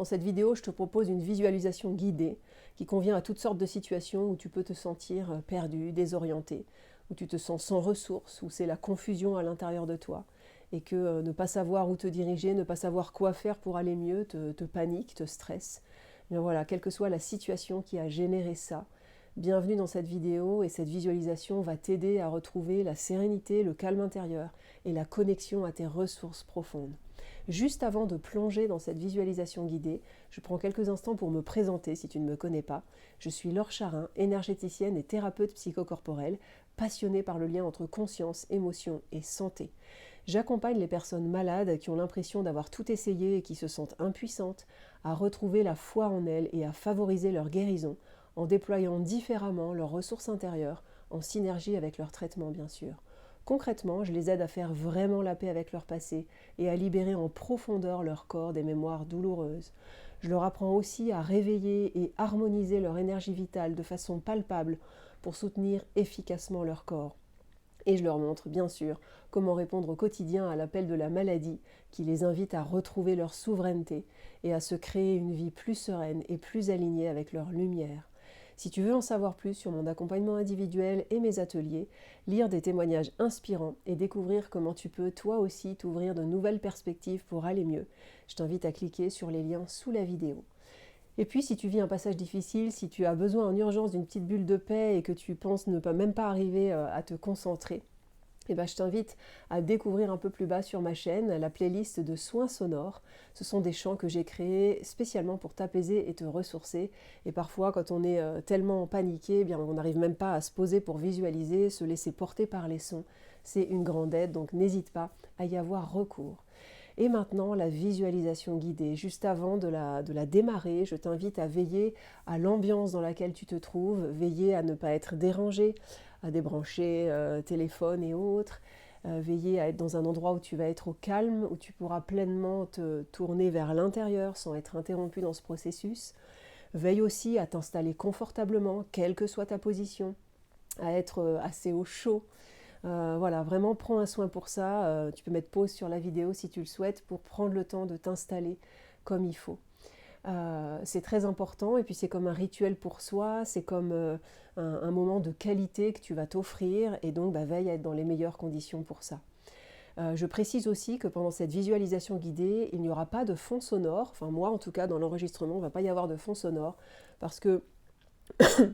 Dans cette vidéo, je te propose une visualisation guidée qui convient à toutes sortes de situations où tu peux te sentir perdu, désorienté, où tu te sens sans ressources, où c'est la confusion à l'intérieur de toi et que ne pas savoir où te diriger, ne pas savoir quoi faire pour aller mieux te panique, te stresse. Mais voilà, quelle que soit la situation qui a généré ça, bienvenue dans cette vidéo et cette visualisation va t'aider à retrouver la sérénité, le calme intérieur et la connexion à tes ressources profondes. Juste avant de plonger dans cette visualisation guidée, je prends quelques instants pour me présenter si tu ne me connais pas. Je suis Laure Charin, énergéticienne et thérapeute psychocorporelle, passionnée par le lien entre conscience, émotion et santé. J'accompagne les personnes malades qui ont l'impression d'avoir tout essayé et qui se sentent impuissantes à retrouver la foi en elles et à favoriser leur guérison en déployant différemment leurs ressources intérieures, en synergie avec leur traitement bien sûr. Concrètement, je les aide à faire vraiment la paix avec leur passé et à libérer en profondeur leur corps des mémoires douloureuses. Je leur apprends aussi à réveiller et harmoniser leur énergie vitale de façon palpable pour soutenir efficacement leur corps. Et je leur montre, bien sûr, comment répondre au quotidien à l'appel de la maladie qui les invite à retrouver leur souveraineté et à se créer une vie plus sereine et plus alignée avec leur lumière. Si tu veux en savoir plus sur mon accompagnement individuel et mes ateliers, lire des témoignages inspirants et découvrir comment tu peux toi aussi t'ouvrir de nouvelles perspectives pour aller mieux, je t'invite à cliquer sur les liens sous la vidéo. Et puis si tu vis un passage difficile, si tu as besoin en urgence d'une petite bulle de paix et que tu penses ne pas même pas arriver à te concentrer, je t'invite à découvrir un peu plus bas sur ma chaîne la playlist de soins sonores. Ce sont des chants que j'ai créés spécialement pour t'apaiser et te ressourcer. Et parfois, quand on est tellement paniqué, on n'arrive même pas à se poser pour visualiser, se laisser porter par les sons. C'est une grande aide, donc n'hésite pas à y avoir recours. Et maintenant, la visualisation guidée. Juste avant de la démarrer, je t'invite à veiller à l'ambiance dans laquelle tu te trouves, veiller à ne pas être dérangé, à débrancher téléphone et autres, veiller à être dans un endroit où tu vas être au calme, où tu pourras pleinement te tourner vers l'intérieur sans être interrompu dans ce processus. Veille aussi à t'installer confortablement, quelle que soit ta position, à être assez au chaud. Voilà, vraiment prends un soin pour ça. Tu peux mettre pause sur la vidéo si tu le souhaites pour prendre le temps de t'installer comme il faut. C'est très important et puis c'est comme un rituel pour soi, c'est comme un moment de qualité que tu vas t'offrir et donc veille à être dans les meilleures conditions pour ça. Je précise aussi que pendant cette visualisation guidée, il n'y aura pas de fond sonore, enfin moi en tout cas dans l'enregistrement, il ne va pas y avoir de fond sonore parce que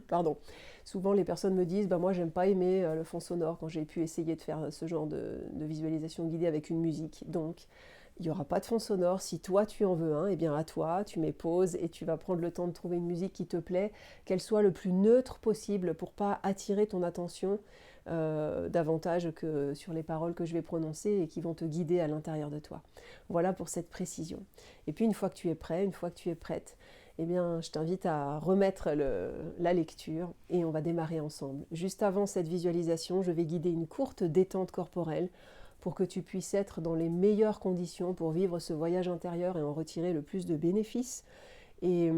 pardon. Souvent, les personnes me disent moi, j'aime pas aimer le fond sonore quand j'ai pu essayer de faire ce genre de visualisation guidée avec une musique. Donc, il n'y aura pas de fond sonore. Si toi, tu en veux un, à toi, tu mets pause et tu vas prendre le temps de trouver une musique qui te plaît, qu'elle soit le plus neutre possible pour pas attirer ton attention davantage que sur les paroles que je vais prononcer et qui vont te guider à l'intérieur de toi. Voilà pour cette précision. Et puis, une fois que tu es prêt, une fois que tu es prête, je t'invite à remettre la lecture et on va démarrer ensemble. Juste avant cette visualisation, je vais guider une courte détente corporelle pour que tu puisses être dans les meilleures conditions pour vivre ce voyage intérieur et en retirer le plus de bénéfices. Et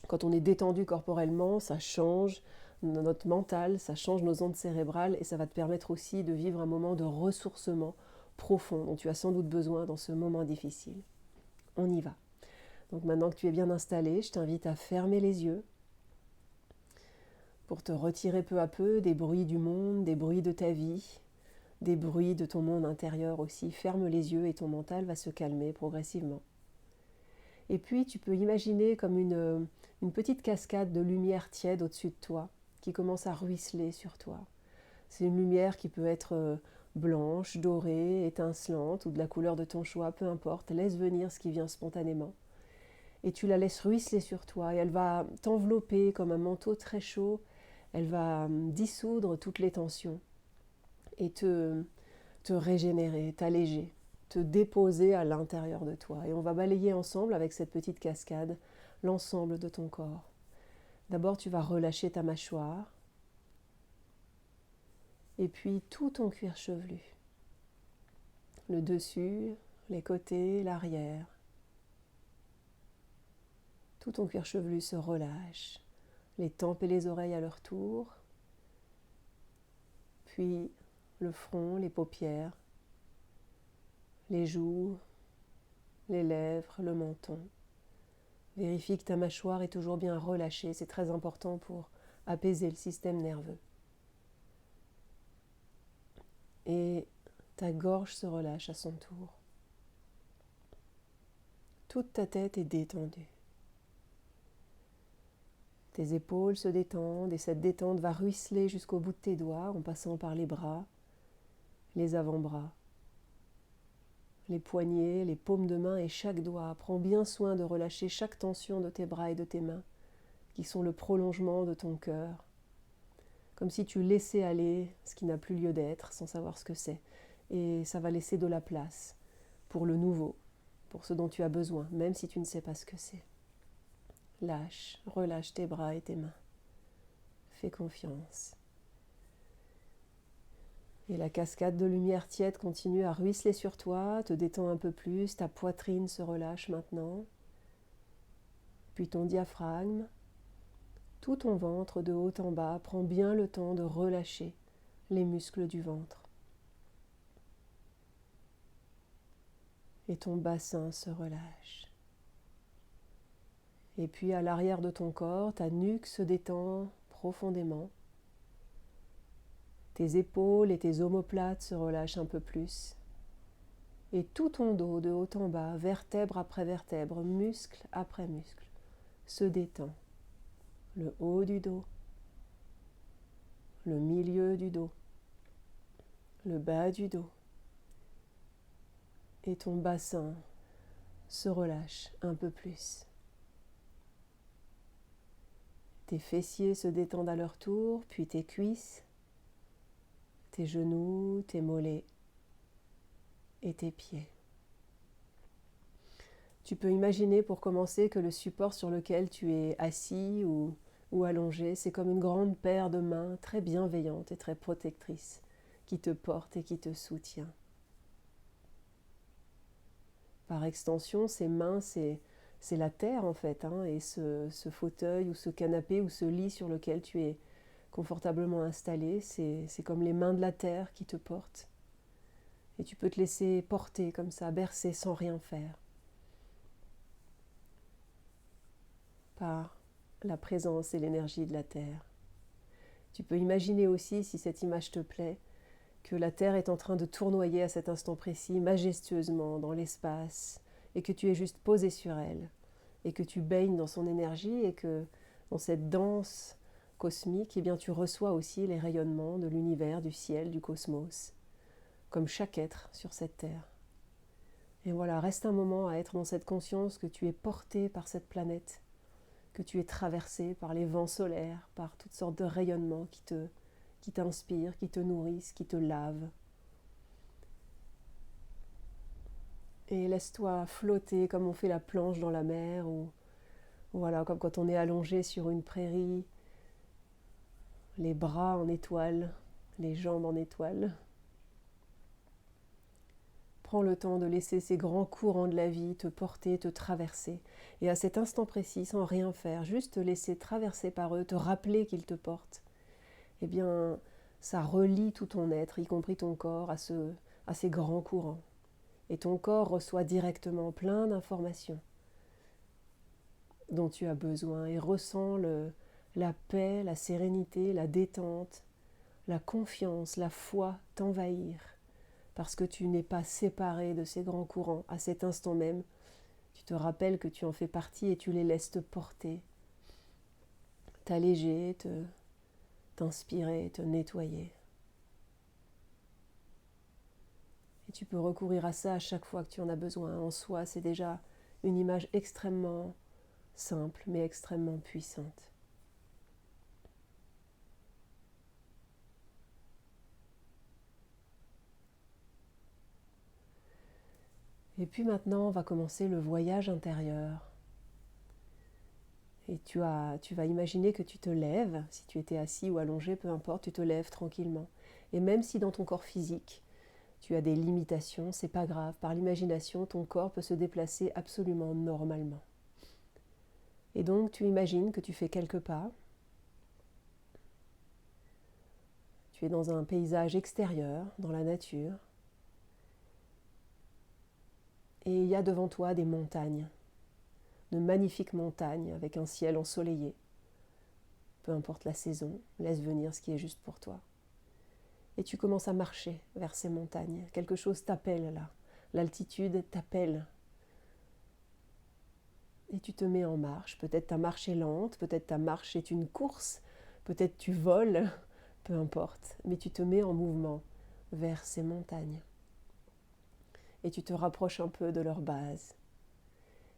quand on est détendu corporellement, ça change notre mental, ça change nos ondes cérébrales et ça va te permettre aussi de vivre un moment de ressourcement profond dont tu as sans doute besoin dans ce moment difficile. On y va. Donc maintenant que tu es bien installé, je t'invite à fermer les yeux pour te retirer peu à peu des bruits du monde, des bruits de ta vie, des bruits de ton monde intérieur aussi. Ferme les yeux et ton mental va se calmer progressivement. Et puis tu peux imaginer comme une petite cascade de lumière tiède au-dessus de toi qui commence à ruisseler sur toi. C'est une lumière qui peut être blanche, dorée, étincelante ou de la couleur de ton choix, peu importe. Laisse venir ce qui vient spontanément. Et tu la laisses ruisseler sur toi et elle va t'envelopper comme un manteau très chaud, elle va dissoudre toutes les tensions et te régénérer, t'alléger, te déposer à l'intérieur de toi. Et on va balayer ensemble avec cette petite cascade l'ensemble de ton corps. D'abord tu vas relâcher ta mâchoire et puis tout ton cuir chevelu, le dessus, les côtés, l'arrière. Tout ton cuir chevelu se relâche, les tempes et les oreilles à leur tour, puis le front, les paupières, les joues, les lèvres, le menton, Vérifie que ta mâchoire est toujours bien relâchée, c'est très important pour apaiser le système nerveux. Et ta gorge se relâche à son tour. Toute ta tête est détendue. Tes épaules se détendent et cette détente va ruisseler jusqu'au bout de tes doigts en passant par les bras, les avant-bras, les poignets, les paumes de main et chaque doigt. Prends bien soin de relâcher chaque tension de tes bras et de tes mains qui sont le prolongement de ton cœur. Comme si tu laissais aller ce qui n'a plus lieu d'être sans savoir ce que c'est. Et ça va laisser de la place pour le nouveau, pour ce dont tu as besoin, même si tu ne sais pas ce que c'est. Lâche, relâche tes bras et tes mains. Fais confiance. Et la cascade de lumière tiède continue à ruisseler sur toi, te détend un peu plus, ta poitrine se relâche maintenant, puis ton diaphragme, tout ton ventre de haut en bas, prends bien le temps de relâcher les muscles du ventre. Et ton bassin se relâche. Et puis à l'arrière de ton corps, ta nuque se détend profondément. Tes épaules et tes omoplates se relâchent un peu plus. Et tout ton dos, de haut en bas, vertèbre après vertèbre, muscle après muscle, se détend. Le haut du dos, le milieu du dos, le bas du dos. Et ton bassin se relâche un peu plus. Tes fessiers se détendent à leur tour, puis tes cuisses, tes genoux, tes mollets et tes pieds. Tu peux imaginer pour commencer que le support sur lequel tu es assis ou allongé, c'est comme une grande paire de mains très bienveillantes et très protectrices qui te porte et qui te soutient. Par extension, ces mains, c'est la terre en fait, hein, et ce fauteuil ou ce canapé ou ce lit sur lequel tu es confortablement installé, c'est comme les mains de la terre qui te portent. Et tu peux te laisser porter comme ça, bercer sans rien faire, par la présence et l'énergie de la terre. Tu peux imaginer aussi, si cette image te plaît, que la terre est en train de tournoyer à cet instant précis, majestueusement dans l'espace, et que tu es juste posé sur elle, et que tu baignes dans son énergie, et que dans cette danse cosmique, eh bien, tu reçois aussi les rayonnements de l'univers, du ciel, du cosmos, comme chaque être sur cette terre. Et voilà, reste un moment à être dans cette conscience que tu es porté par cette planète, que tu es traversé par les vents solaires, par toutes sortes de rayonnements qui t'inspirent, qui te nourrissent, qui te lavent. Et laisse-toi flotter comme on fait la planche dans la mer, ou voilà, comme quand on est allongé sur une prairie, les bras en étoile, les jambes en étoile. Prends le temps de laisser ces grands courants de la vie te porter, te traverser. Et à cet instant précis, sans rien faire, juste te laisser traverser par eux, te rappeler qu'ils te portent. Eh bien, ça relie tout ton être, y compris ton corps, à ces grands courants. Et ton corps reçoit directement plein d'informations dont tu as besoin et ressent la paix, la sérénité, la détente, la confiance, la foi t'envahir. Parce que tu n'es pas séparé de ces grands courants à cet instant même. Tu te rappelles que tu en fais partie et tu les laisses te porter, t'alléger, t'inspirer, te nettoyer. Et tu peux recourir à ça à chaque fois que tu en as besoin. En soi, c'est déjà une image extrêmement simple, mais extrêmement puissante. Et puis maintenant, on va commencer le voyage intérieur. Et tu vas imaginer que tu te lèves, si tu étais assis ou allongé, peu importe, tu te lèves tranquillement. Et même si dans ton corps physique, tu as des limitations, c'est pas grave. Par l'imagination, ton corps peut se déplacer absolument normalement. Et donc, tu imagines que tu fais quelques pas. Tu es dans un paysage extérieur, dans la nature. Et il y a devant toi des montagnes. de magnifiques montagnes avec un ciel ensoleillé. Peu importe la saison, laisse venir ce qui est juste pour toi. Et tu commences à marcher vers ces montagnes. Quelque chose t'appelle là. L'altitude t'appelle. Et tu te mets en marche. Peut-être ta marche est lente, peut-être ta marche est une course, peut-être tu voles, peu importe. Mais tu te mets en mouvement vers ces montagnes. Et tu te rapproches un peu de leur base.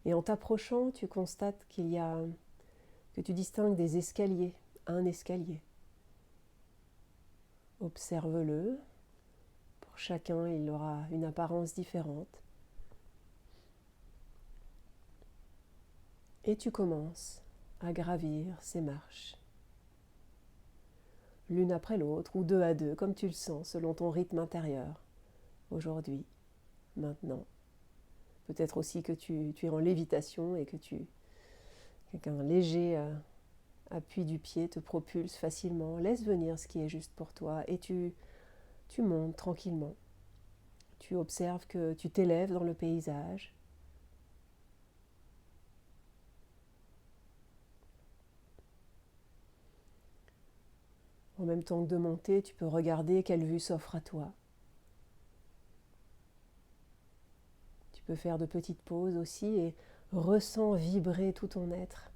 Et en t'approchant, tu constates que tu distingues des escaliers, un escalier. Observe-le. Pour chacun, il aura une apparence différente. Et tu commences à gravir ces marches. L'une après l'autre, ou deux à deux, comme tu le sens, selon ton rythme intérieur. Aujourd'hui, maintenant. Peut-être aussi que tu es en lévitation et qu'un léger appui du pied te propulse facilement. Laisse venir ce qui est juste pour toi et tu montes tranquillement. Tu observes que tu t'élèves dans le paysage. En même temps que de monter, tu peux regarder quelle vue s'offre à toi. Tu peux faire de petites pauses aussi et ressens vibrer tout ton être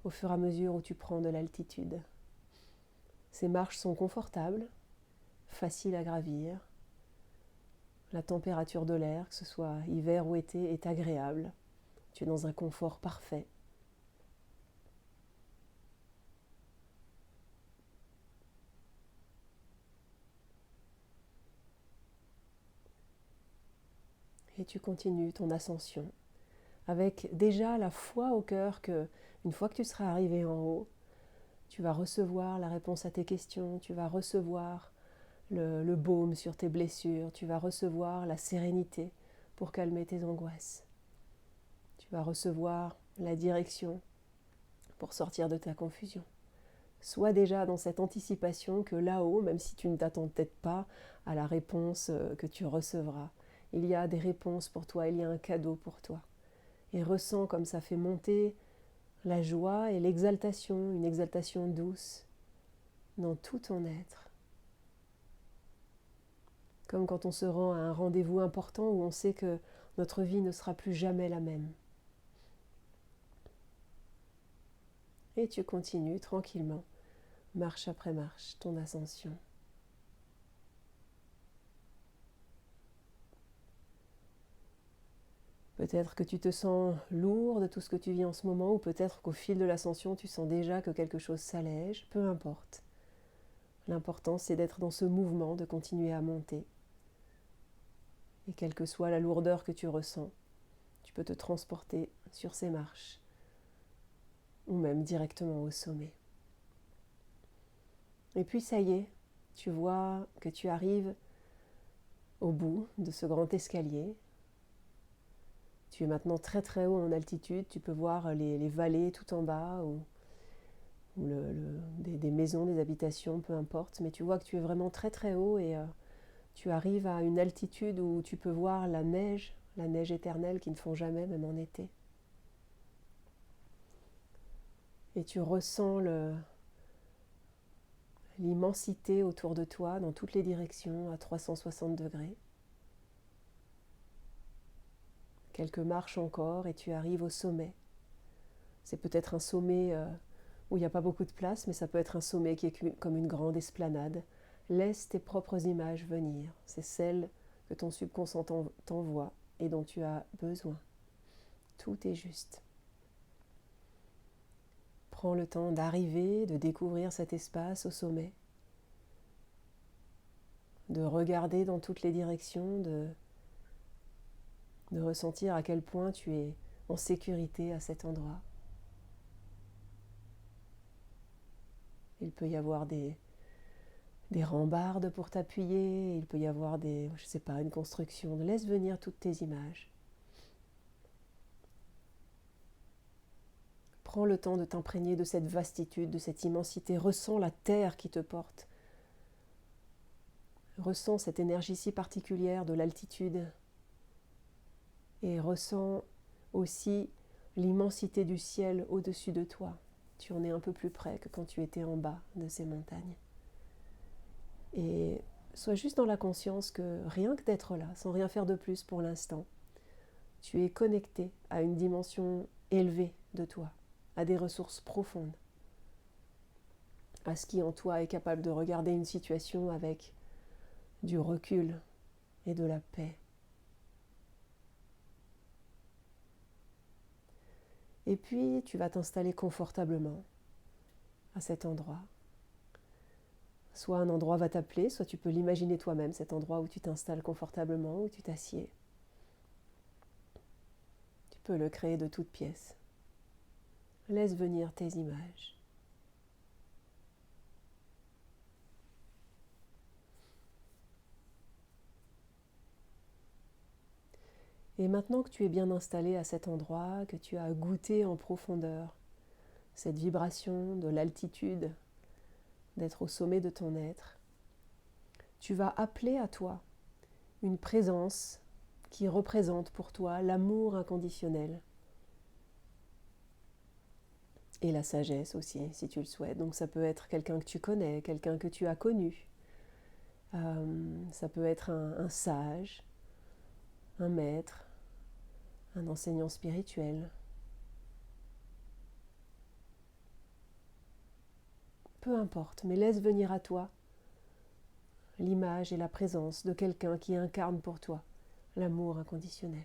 au fur et à mesure où tu prends de l'altitude. Ces marches sont confortables, faciles à gravir. La température de l'air, que ce soit hiver ou été, est agréable. Tu es dans un confort parfait. Et tu continues ton ascension avec déjà la foi au cœur que, une fois que tu seras arrivé en haut, tu vas recevoir la réponse à tes questions, tu vas recevoir le baume sur tes blessures, tu vas recevoir la sérénité pour calmer tes angoisses. Tu vas recevoir la direction pour sortir de ta confusion. Sois déjà dans cette anticipation que là-haut, même si tu ne t'attends peut-être pas à la réponse que tu recevras, il y a des réponses pour toi, il y a un cadeau pour toi. Et ressens comme ça fait monter la joie et l'exaltation, une exaltation douce dans tout ton être. Comme quand on se rend à un rendez-vous important où on sait que notre vie ne sera plus jamais la même. Et tu continues tranquillement, marche après marche, ton ascension. Peut-être que tu te sens lourd de tout ce que tu vis en ce moment, ou peut-être qu'au fil de l'ascension, tu sens déjà que quelque chose s'allège, peu importe. L'important, c'est d'être dans ce mouvement, de continuer à monter. Et quelle que soit la lourdeur que tu ressens, tu peux te transporter sur ces marches, ou même directement au sommet. Et puis ça y est, tu vois que tu arrives au bout de ce grand escalier. Tu es maintenant très très haut en altitude, tu peux voir les vallées tout en bas, ou des maisons, des habitations, peu importe, mais tu vois que tu es vraiment très très haut et tu arrives à une altitude où tu peux voir la neige éternelle qui ne fond jamais, même en été. Et tu ressens l'immensité autour de toi, dans toutes les directions, à 360 degrés. Quelques marches encore et tu arrives au sommet. C'est peut-être un sommet où il n'y a pas beaucoup de place, mais ça peut être un sommet qui est comme une grande esplanade. Laisse tes propres images venir. C'est celles que ton subconscient t'envoie et dont tu as besoin. Tout est juste. Prends le temps d'arriver, de découvrir cet espace au sommet, de regarder dans toutes les directions, de ressentir à quel point tu es en sécurité à cet endroit. Il peut y avoir des rambardes pour t'appuyer, il peut y avoir une construction. Laisse venir toutes tes images. Prends le temps de t'imprégner de cette vastitude, de cette immensité. Ressens la terre qui te porte. Ressens cette énergie si particulière de l'altitude. Et ressens aussi l'immensité du ciel au-dessus de toi. Tu en es un peu plus près que quand tu étais en bas de ces montagnes. Et sois juste dans la conscience que rien que d'être là, sans rien faire de plus pour l'instant, tu es connecté à une dimension élevée de toi, à des ressources profondes, à ce qui en toi est capable de regarder une situation avec du recul et de la paix. Et puis tu vas t'installer confortablement à cet endroit. Soit un endroit va t'appeler, soit tu peux l'imaginer toi-même, cet endroit où tu t'installes confortablement, où tu t'assieds. Tu peux le créer de toutes pièces. Laisse venir tes images. Et maintenant que tu es bien installé à cet endroit, que tu as goûté en profondeur cette vibration de l'altitude, d'être au sommet de ton être, tu vas appeler à toi une présence qui représente pour toi l'amour inconditionnel et la sagesse aussi, si tu le souhaites. Donc ça peut être quelqu'un que tu connais, quelqu'un que tu as connu. Ça peut être un sage, un maître, un enseignant spirituel. Peu importe, mais laisse venir à toi l'image et la présence de quelqu'un qui incarne pour toi l'amour inconditionnel.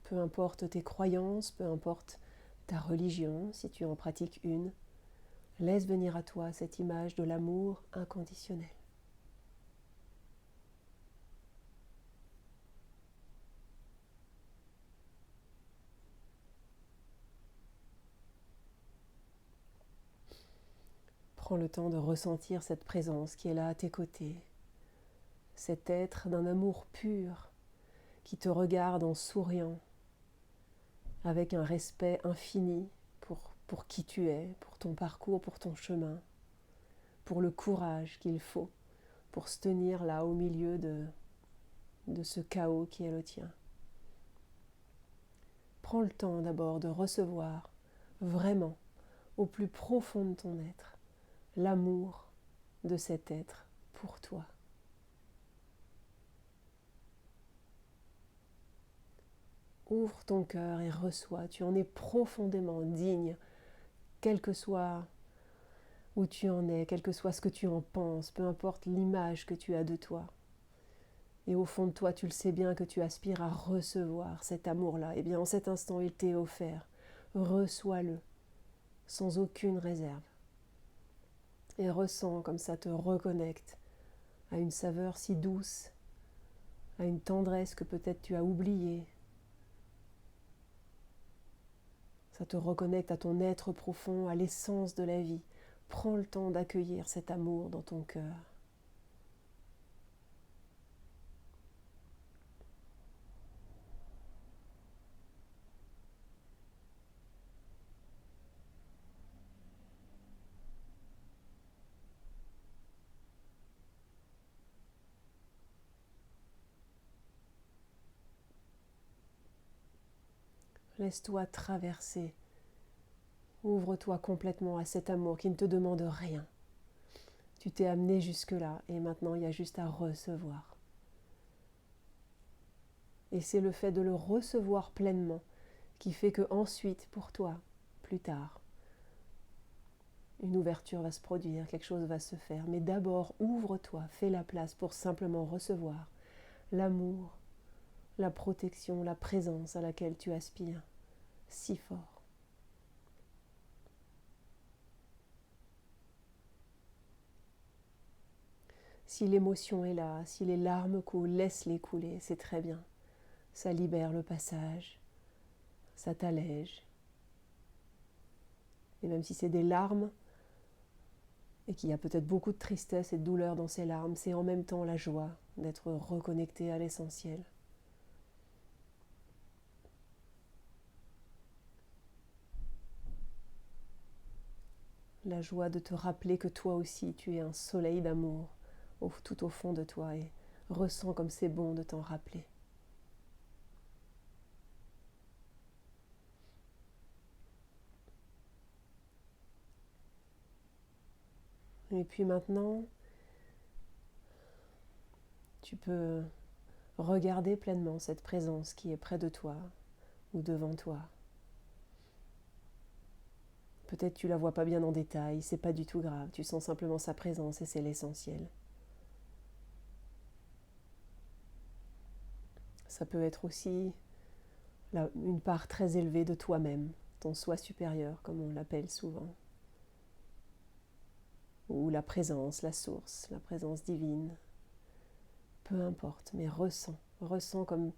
Peu importe tes croyances, peu importe ta religion, si tu en pratiques une, laisse venir à toi cette image de l'amour inconditionnel. Prends le temps de ressentir cette présence qui est là à tes côtés, cet être d'un amour pur qui te regarde en souriant, avec un respect infini pour qui tu es, pour ton parcours, pour ton chemin, pour le courage qu'il faut pour se tenir là au milieu de ce chaos qui est le tien. Prends le temps d'abord de recevoir vraiment au plus profond de ton être l'amour de cet être pour toi. Ouvre ton cœur et reçois, tu en es profondément digne, quel que soit où tu en es, quel que soit ce que tu en penses, peu importe l'image que tu as de toi. Et au fond de toi, tu le sais bien que tu aspires à recevoir cet amour-là. Et bien en cet instant, il t'est offert. Reçois-le sans aucune réserve. Et ressens comme ça te reconnecte à une saveur si douce, à une tendresse que peut-être tu as oubliée. Ça te reconnecte à ton être profond, à l'essence de la vie. Prends le temps d'accueillir cet amour dans ton cœur. Laisse-toi traverser. Ouvre-toi complètement à cet amour qui ne te demande rien. Tu t'es amené jusque-là et maintenant il y a juste à recevoir. Et c'est le fait de le recevoir pleinement qui fait que ensuite, pour toi, plus tard, une ouverture va se produire, quelque chose va se faire. Mais d'abord, ouvre-toi, fais la place pour simplement recevoir l'amour, la protection, la présence à laquelle tu aspires si fort. Si l'émotion est là, si les larmes coulent, laisse-les couler, c'est très bien. Ça libère le passage, ça t'allège. Et même si c'est des larmes, et qu'il y a peut-être beaucoup de tristesse et de douleur dans ces larmes, c'est en même temps la joie d'être reconnecté à l'essentiel. La joie de te rappeler que toi aussi tu es un soleil d'amour tout au fond de toi, et ressens comme c'est bon de t'en rappeler. Et puis maintenant, tu peux regarder pleinement cette présence qui est près de toi ou devant toi. Peut-être tu la vois pas bien en détail, c'est pas du tout grave, tu sens simplement sa présence et c'est l'essentiel. Ça peut être aussi une part très élevée de toi-même, ton soi supérieur comme on l'appelle souvent. Ou la présence, la source, la présence divine. Peu importe, mais ressens comme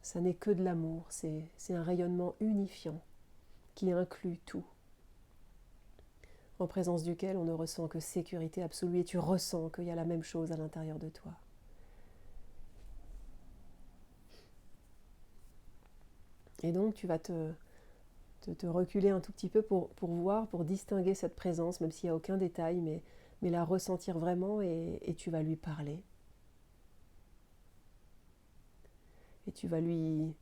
ça n'est que de l'amour, c'est un rayonnement unifiant qui inclut tout, en présence duquel on ne ressent que sécurité absolue et tu ressens qu'il y a la même chose à l'intérieur de toi. Et donc tu vas te reculer un tout petit peu pour voir, pour distinguer cette présence, même s'il n'y a aucun détail, mais la ressentir vraiment et tu vas lui parler. Et tu vas lui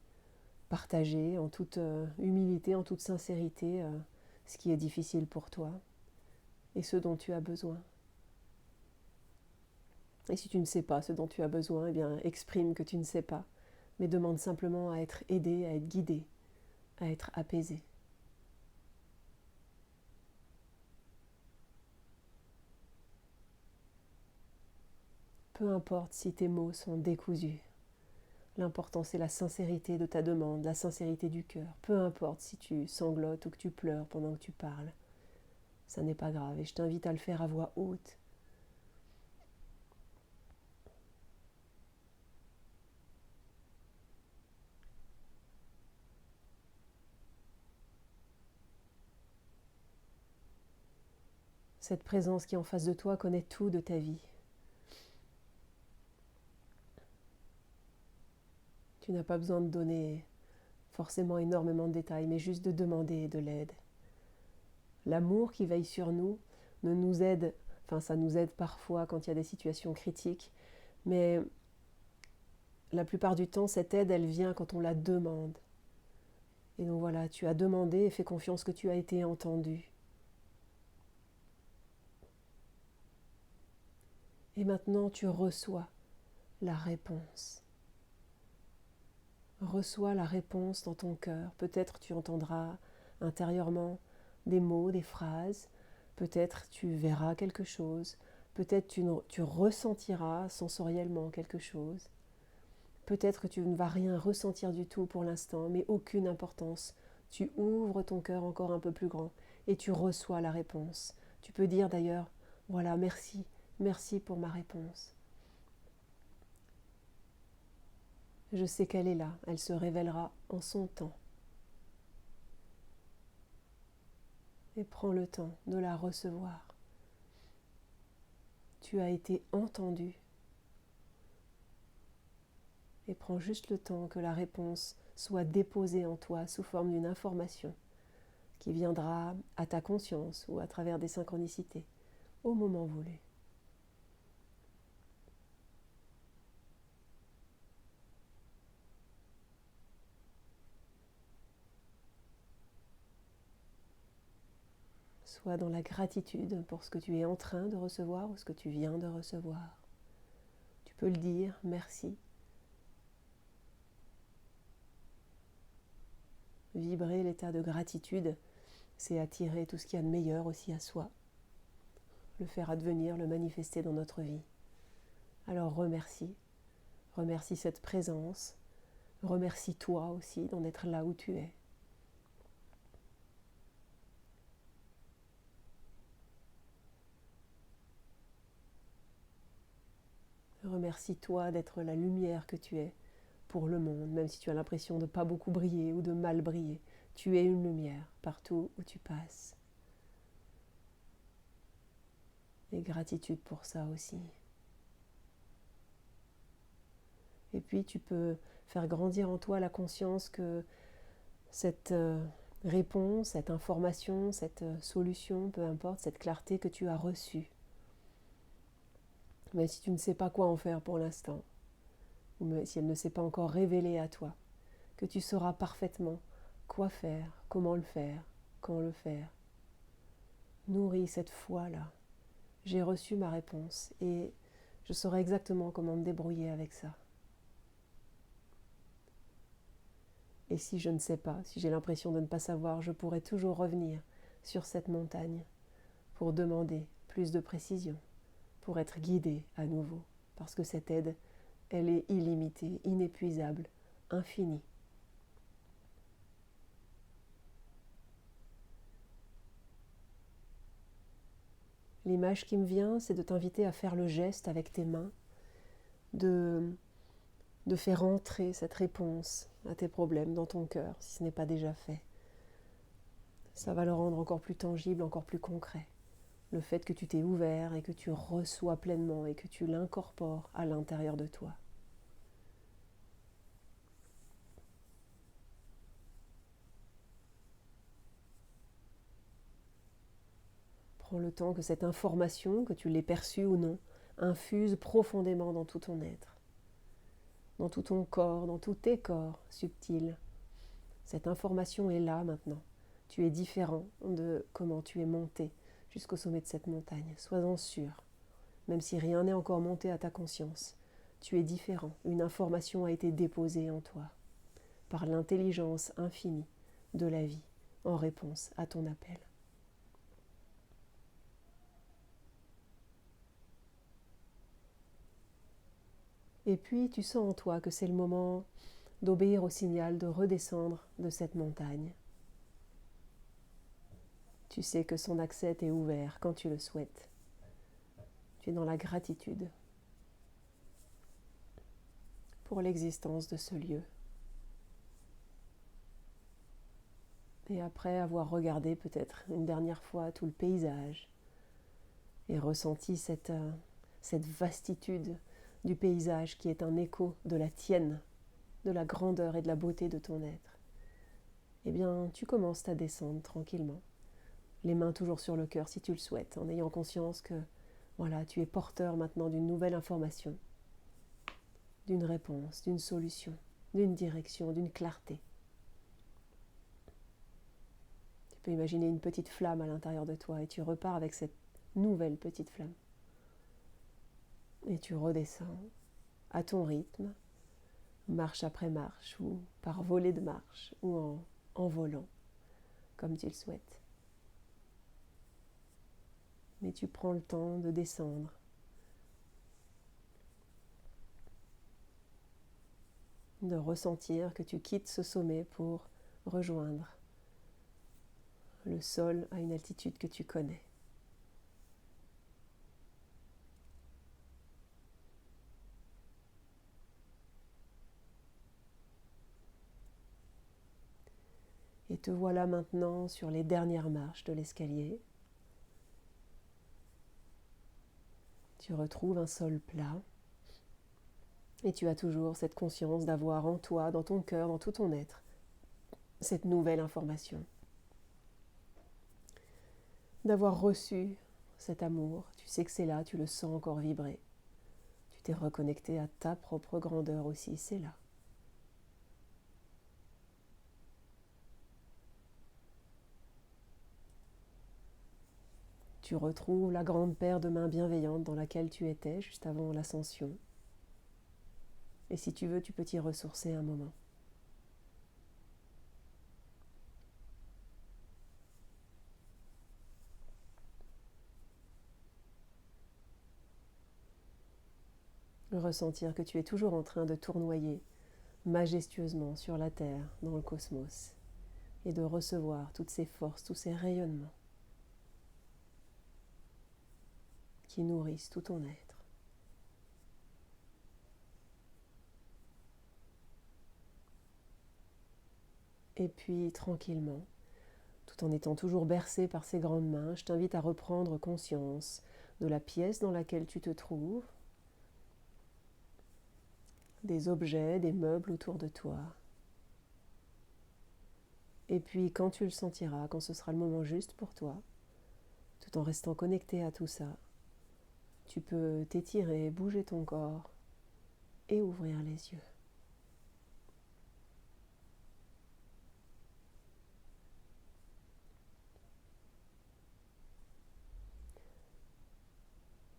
partager en toute humilité, en toute sincérité, ce qui est difficile pour toi et ce dont tu as besoin. Et si tu ne sais pas ce dont tu as besoin, eh bien exprime que tu ne sais pas, mais demande simplement à être aidé, à être guidé, à être apaisé. Peu importe si tes mots sont décousus, l'important c'est la sincérité de ta demande, la sincérité du cœur. Peu importe si tu sanglotes ou que tu pleures pendant que tu parles, ça n'est pas grave et je t'invite à le faire à voix haute. Cette présence qui est en face de toi connaît tout de ta vie. Tu n'as pas besoin de donner forcément énormément de détails, mais juste de demander de l'aide. L'amour qui veille sur nous ne nous aide, enfin ça nous aide parfois quand il y a des situations critiques, mais la plupart du temps, cette aide, elle vient quand on la demande. Et donc voilà, tu as demandé et fais confiance que tu as été entendu. Et maintenant, tu reçois la réponse. Reçois la réponse dans ton cœur. Peut-être tu entendras intérieurement des mots, des phrases. Peut-être tu verras quelque chose. Peut-être tu ressentiras sensoriellement quelque chose. Peut-être que tu ne vas rien ressentir du tout pour l'instant, mais aucune importance. Tu ouvres ton cœur encore un peu plus grand et tu reçois la réponse. Tu peux dire d'ailleurs, voilà, merci, merci pour ma réponse. Je sais qu'elle est là, elle se révélera en son temps. Et prends le temps de la recevoir. Tu as été entendu. Et prends juste le temps que la réponse soit déposée en toi sous forme d'une information qui viendra à ta conscience ou à travers des synchronicités au moment voulu. Sois dans la gratitude pour ce que tu es en train de recevoir ou ce que tu viens de recevoir. Tu peux le dire, merci. Vibrer l'état de gratitude, c'est attirer tout ce qu'il y a de meilleur aussi à soi. Le faire advenir, le manifester dans notre vie. Alors remercie. Remercie cette présence. Remercie toi aussi d'en être là où tu es. Remercie-toi d'être la lumière que tu es pour le monde, même si tu as l'impression de ne pas beaucoup briller ou de mal briller. Tu es une lumière partout où tu passes. Et gratitude pour ça aussi. Et puis tu peux faire grandir en toi la conscience que cette réponse, cette information, cette solution, peu importe, cette clarté que tu as reçue, même si tu ne sais pas quoi en faire pour l'instant, ou même si elle ne s'est pas encore révélée à toi, que tu sauras parfaitement quoi faire, comment le faire, quand le faire. Nourris cette foi-là. J'ai reçu ma réponse et je saurai exactement comment me débrouiller avec ça. Et si je ne sais pas, si j'ai l'impression de ne pas savoir, je pourrai toujours revenir sur cette montagne pour demander plus de précision, pour être guidé à nouveau, parce que cette aide, elle est illimitée, inépuisable, infinie. L'image qui me vient, c'est de t'inviter à faire le geste avec tes mains, de faire entrer cette réponse à tes problèmes dans ton cœur, si ce n'est pas déjà fait. Ça va le rendre encore plus tangible, encore plus concret. Le fait que tu t'es ouvert et que tu reçois pleinement et que tu l'incorpores à l'intérieur de toi. Prends le temps que cette information, que tu l'aies perçue ou non, infuse profondément dans tout ton être, dans tout ton corps, dans tous tes corps subtils. Cette information est là maintenant. Tu es différent de comment tu es monté jusqu'au sommet de cette montagne. Sois-en sûr, même si rien n'est encore monté à ta conscience. Tu es différent. Une information a été déposée en toi par l'intelligence infinie de la vie en réponse à ton appel. Et puis tu sens en toi que c'est le moment d'obéir au signal, de redescendre de cette montagne. Tu sais que son accès t'est ouvert quand tu le souhaites. Tu es dans la gratitude pour l'existence de ce lieu. Et après avoir regardé peut-être une dernière fois tout le paysage et ressenti cette vastitude du paysage qui est un écho de la tienne, de la grandeur et de la beauté de ton être, eh bien tu commences ta descente tranquillement, les mains toujours sur le cœur si tu le souhaites, en ayant conscience que voilà, tu es porteur maintenant d'une nouvelle information, d'une réponse, d'une solution, d'une direction, d'une clarté. Tu peux imaginer une petite flamme à l'intérieur de toi et tu repars avec cette nouvelle petite flamme. Et tu redescends à ton rythme, marche après marche ou par volée de marche ou en volant, comme tu le souhaites. Mais tu prends le temps de descendre. De ressentir que tu quittes ce sommet pour rejoindre le sol à une altitude que tu connais. Et te voilà maintenant sur les dernières marches de l'escalier. Tu retrouves un sol plat et tu as toujours cette conscience d'avoir en toi, dans ton cœur, dans tout ton être, cette nouvelle information. D'avoir reçu cet amour, tu sais que c'est là, tu le sens encore vibrer. Tu t'es reconnecté à ta propre grandeur aussi, c'est là. Tu retrouves la grande paire de mains bienveillantes dans laquelle tu étais juste avant l'ascension. Et si tu veux, tu peux t'y ressourcer un moment. Ressentir que tu es toujours en train de tournoyer majestueusement sur la Terre, dans le cosmos, et de recevoir toutes ces forces, tous ces rayonnements qui nourrissent tout ton être. Et puis, tranquillement, tout en étant toujours bercé par ces grandes mains, je t'invite à reprendre conscience de la pièce dans laquelle tu te trouves, des objets, des meubles autour de toi. Et puis, quand tu le sentiras, quand ce sera le moment juste pour toi, tout en restant connecté à tout ça, Tu peux t'étirer, bouger ton corps et ouvrir les yeux.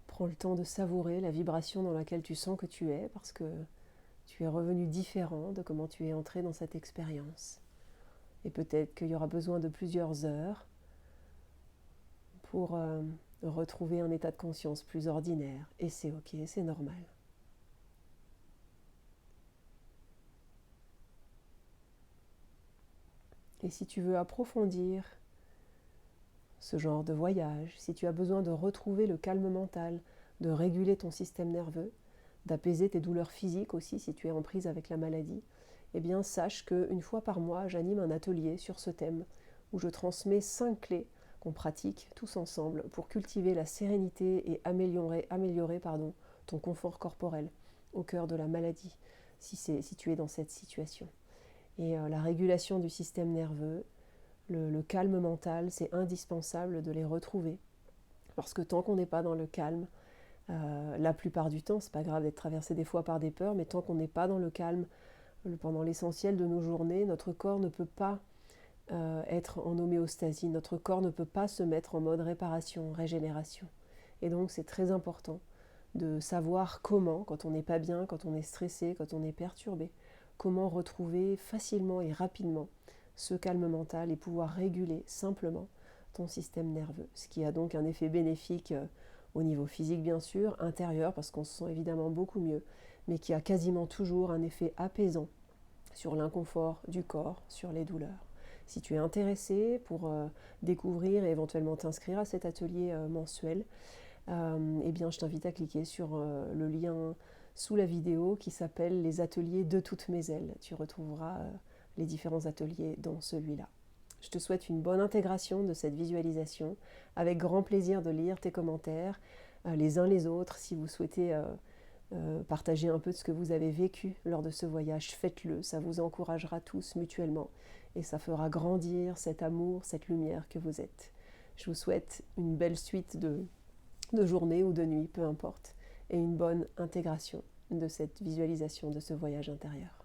Prends le temps de savourer la vibration dans laquelle tu sens que tu es, parce que tu es revenu différent de comment tu es entré dans cette expérience. Et peut-être qu'il y aura besoin de plusieurs heures pour retrouver un état de conscience plus ordinaire. Et c'est ok, c'est normal. Et si tu veux approfondir ce genre de voyage, si tu as besoin de retrouver le calme mental, de réguler ton système nerveux, d'apaiser tes douleurs physiques aussi si tu es en prise avec la maladie, eh bien sache qu'une fois par mois, j'anime un atelier sur ce thème où je transmets 5 clés qu'on pratique tous ensemble pour cultiver la sérénité et améliorer ton confort corporel au cœur de la maladie, si tu es dans cette situation. Et la régulation du système nerveux, le calme mental, c'est indispensable de les retrouver. Parce que tant qu'on n'est pas dans le calme, la plupart du temps, c'est pas grave d'être traversé des fois par des peurs, mais tant qu'on n'est pas dans le calme pendant l'essentiel de nos journées, notre corps ne peut pas être en homéostasie, notre corps ne peut pas se mettre en mode réparation, régénération. Et donc c'est très important de savoir comment, quand on n'est pas bien, quand on est stressé, quand on est perturbé, comment retrouver facilement et rapidement ce calme mental et pouvoir réguler simplement ton système nerveux, ce qui a donc un effet bénéfique au niveau physique bien sûr, intérieur parce qu'on se sent évidemment beaucoup mieux, mais qui a quasiment toujours un effet apaisant sur l'inconfort du corps, sur les douleurs. Si tu es intéressé pour découvrir et éventuellement t'inscrire à cet atelier mensuel, eh bien je t'invite à cliquer sur le lien sous la vidéo qui s'appelle les ateliers de toutes mes ailes. Tu retrouveras les différents ateliers dans celui-là. Je te souhaite une bonne intégration de cette visualisation, avec grand plaisir de lire tes commentaires les uns les autres. Si vous souhaitez partager un peu de ce que vous avez vécu lors de ce voyage, faites-le, ça vous encouragera tous mutuellement et ça fera grandir cet amour, cette lumière que vous êtes. Je vous souhaite une belle suite de journée ou de nuit, peu importe, et une bonne intégration de cette visualisation de ce voyage intérieur.